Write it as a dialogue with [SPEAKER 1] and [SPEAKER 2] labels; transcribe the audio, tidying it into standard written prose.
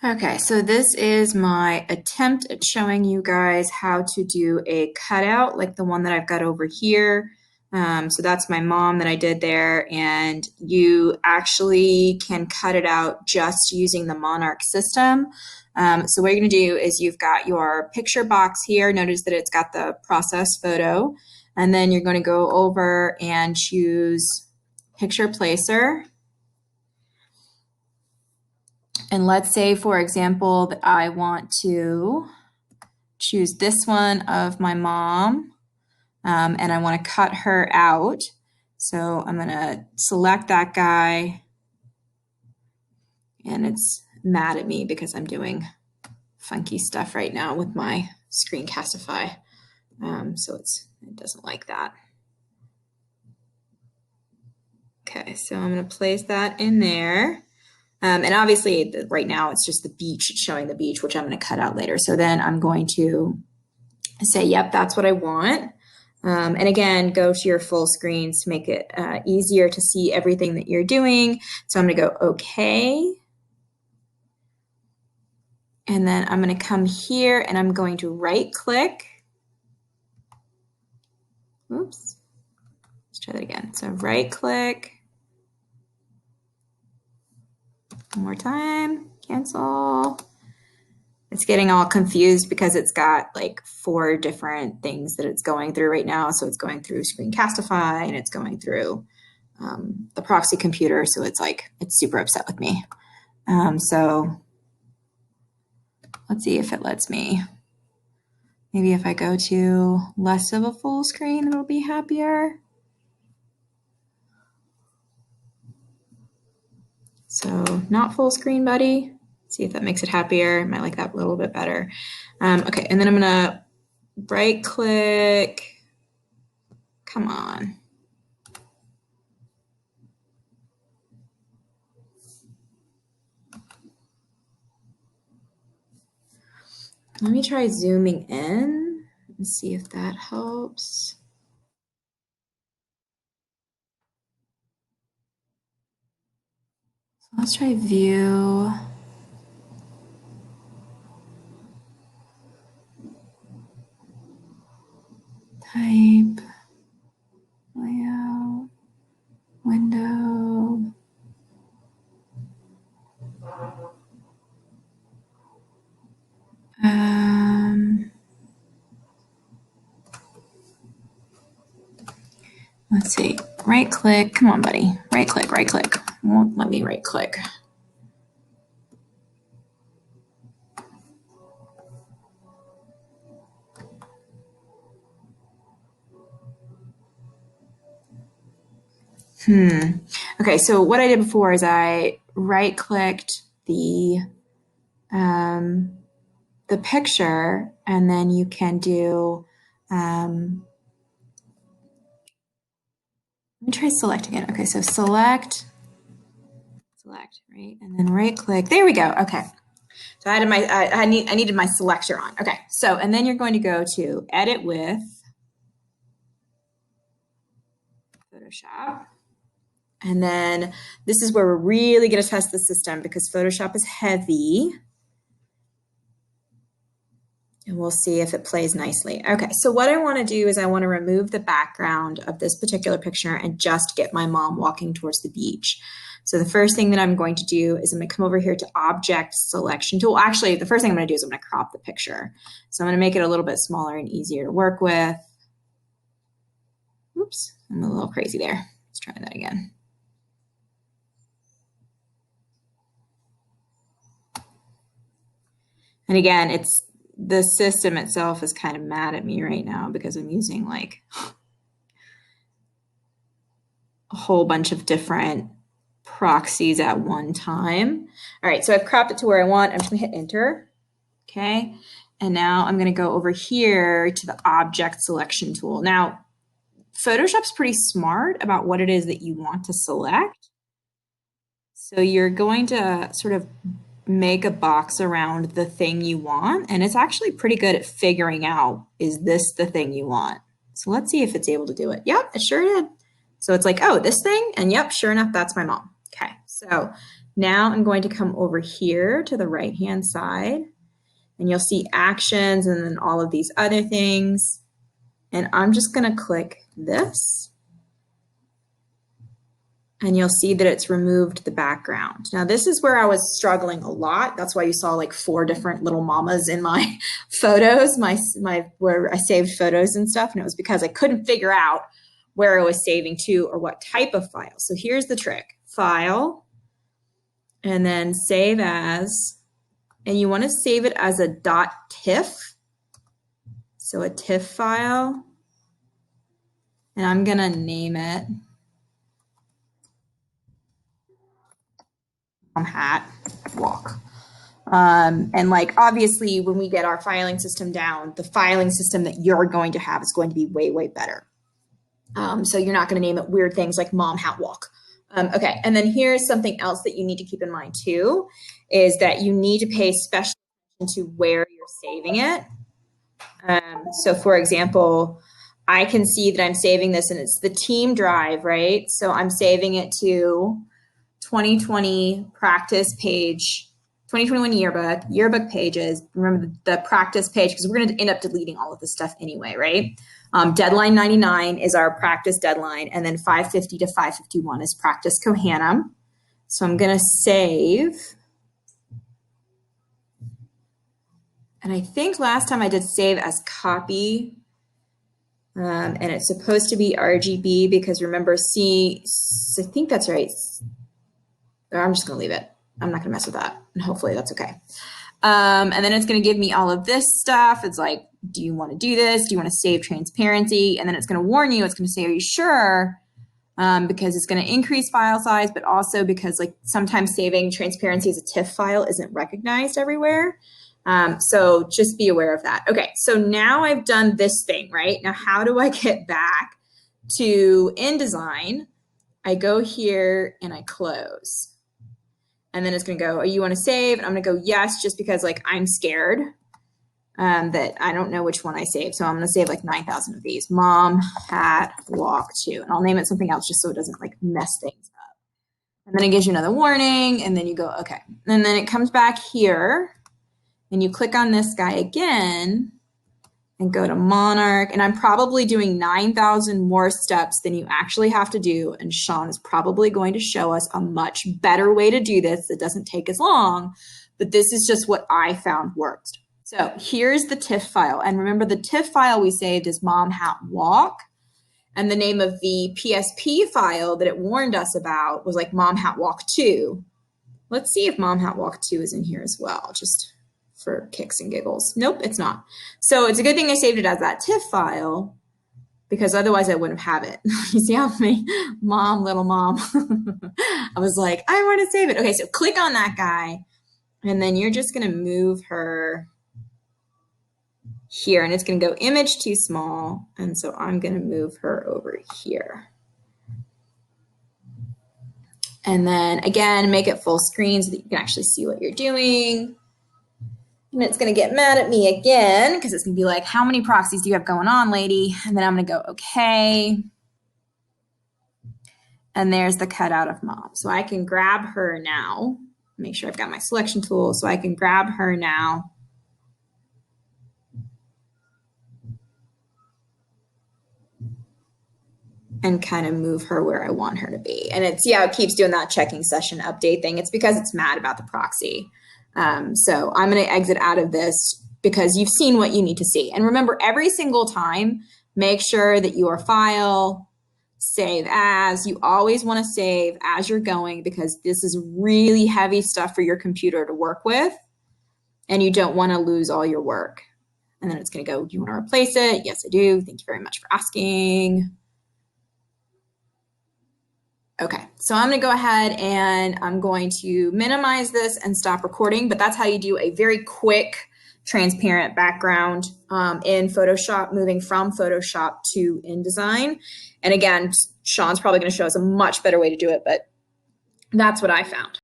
[SPEAKER 1] Okay, so this is my attempt at showing you guys how to do a cutout like the one that I've got over here. So that's my mom that I did there, and you actually can cut it out just using the Monarch system. So what you're going to do is you've got your picture box here. Notice that it's got the process photo, and then you're going to go over and choose picture placer. And let's say, for example, that I want to choose this one of my mom, and I want to cut her out. So I'm going to select that guy, and it's mad at me because I'm doing funky stuff right now with my Screencastify. So it doesn't like that. Okay, so I'm going to place that in there. And obviously, right now, it's just the beach, it's showing the beach, which I'm going to cut out later. So then I'm going to say, yep, that's what I want. And again, go to your full screens to make it easier to see everything that you're doing. So I'm going to go OK. And then I'm going to come here and I'm going to right click. Oops. Let's try that again. So right click. One more time. Cancel. It's getting all confused because it's got like 4 different things that it's going through right now. So it's going through Screencastify and it's going through the proxy computer. So it's super upset with me. So let's see if it lets me. Maybe if I go to less of a full screen, it'll be happier. So not full screen, buddy. See if that makes it happier. I might like that a little bit better. Okay, and then I'm gonna right click. Come on. Let me try zooming in and see if that helps. So let's try view. Type, layout, window. Let's see, right click, come on buddy, right click, won't let me right click. Okay, so what I did before is I right clicked the picture, and then you can do, let me try selecting it. Okay, so select, right? And then right click, there we go, okay. So I had I needed my selector on. Okay, so, and then you're going to go to edit with Photoshop. And then this is where we're really going to test the system because Photoshop is heavy. And we'll see if it plays nicely. Okay, so what I want to do is I want to remove the background of this particular picture and just get my mom walking towards the beach. So the first thing that I'm going to do is I'm going to come over here to Object Selection Tool. Actually, the first thing I'm going to do is I'm going to crop the picture. So I'm going to make it a little bit smaller and easier to work with. Oops, I'm a little crazy there. Let's try that again. And again, the system itself is kind of mad at me right now because I'm using like a whole bunch of different proxies at one time. All right, so I've cropped it to where I want. I'm just gonna hit enter, okay? And now I'm gonna go over here to the object selection tool. Now, Photoshop's pretty smart about what it is that you want to select. So you're going to sort of make a box around the thing you want, and it's actually pretty good at figuring out, is this the thing you want? So let's see if it's able to do it. Yep, it sure did. So it's like, oh, this thing, and yep, sure enough, that's my mom. Okay, so Now I'm going to come over here to the right-hand side, and you'll see actions and then all of these other things. And I'm just going to click this, and you'll see that it's removed the background. Now this is where I was struggling a lot. That's why you saw like 4 different little mamas in my photos, where I saved photos and stuff. And it was because I couldn't figure out where I was saving to or what type of file. So here's the trick: File, and then Save As, and you want to save it as a .tiff. So a TIFF file, and I'm going to name it hat walk. And like, obviously, when we get our filing system down, the filing system that you're going to have is going to be way, way better. So you're not going to name it weird things like mom hat walk. Okay, and then here's something else that you need to keep in mind too, is that you need to pay special attention to where you're saving it. So for example, I can see that I'm saving this and it's the team drive, right? So I'm saving it to 2020 practice page, 2021 yearbook pages. Remember the practice page, because we're going to end up deleting all of this stuff anyway, right? Deadline 99 is our practice deadline, and then 550 to 551 is practice Kohanim. So I'm going to save. And I think last time I did save as copy, and it's supposed to be RGB because remember, I think that's right. I'm just going to leave it. I'm not going to mess with that, and hopefully that's okay. And then it's going to give me all of this stuff. It's like, do you want to do this? Do you want to save transparency? And then it's going to warn you. It's going to say, are you sure? Because it's going to increase file size, but also because like sometimes saving transparency as a TIFF file isn't recognized everywhere. So just be aware of that. Okay, so now I've done this thing, right? Now, how do I get back to InDesign? I go here and I close. And then it's going to go, oh, you want to save? And I'm going to go yes, just because like I'm scared that I don't know which one I saved. So I'm going to save like 9,000 of these. Mom hat walk 2. And I'll name it something else just so it doesn't like mess things up. And then it gives you another warning, and then you go, okay. And then it comes back here, and you click on this guy again and go to Monarch. And I'm probably doing 9,000 more steps than you actually have to do. And Sean is probably going to show us a much better way to do this that doesn't take as long, but this is just what I found worked. So here's the TIFF file. And remember, the TIFF file we saved is mom hat walk. And the name of the PSP file that it warned us about was like mom hat walk 2. Let's see if mom hat walk 2 is in here as well, just for kicks and giggles. Nope, it's not. So it's a good thing I saved it as that TIFF file, because otherwise I wouldn't have it. You see how many mom, little mom. I was like, I want to save it. Okay, so click on that guy, and then you're just going to move her here, and it's going to go image too small. And so I'm going to move her over here. And then again, make it full screen so that you can actually see what you're doing. And it's going to get mad at me again because it's going to be like, how many proxies do you have going on, lady? And then I'm going to go, okay. And there's the cutout of mom. So I can grab her now. Make sure I've got my selection tool so I can grab her now. And kind of move her where I want her to be. And it's, yeah, it keeps doing that checking session update thing. It's because it's mad about the proxy. So I'm going to exit out of this because you've seen what you need to see. And remember, every single time, make sure that your file, save as, you always want to save as you're going, because this is really heavy stuff for your computer to work with. And you don't want to lose all your work. And then it's going to go, do you want to replace it? Yes, I do. Thank you very much for asking. Okay, so I'm going to go ahead and I'm going to minimize this and stop recording, but that's how you do a very quick, transparent background in Photoshop, moving from Photoshop to InDesign. And again, Sean's probably going to show us a much better way to do it, but that's what I found.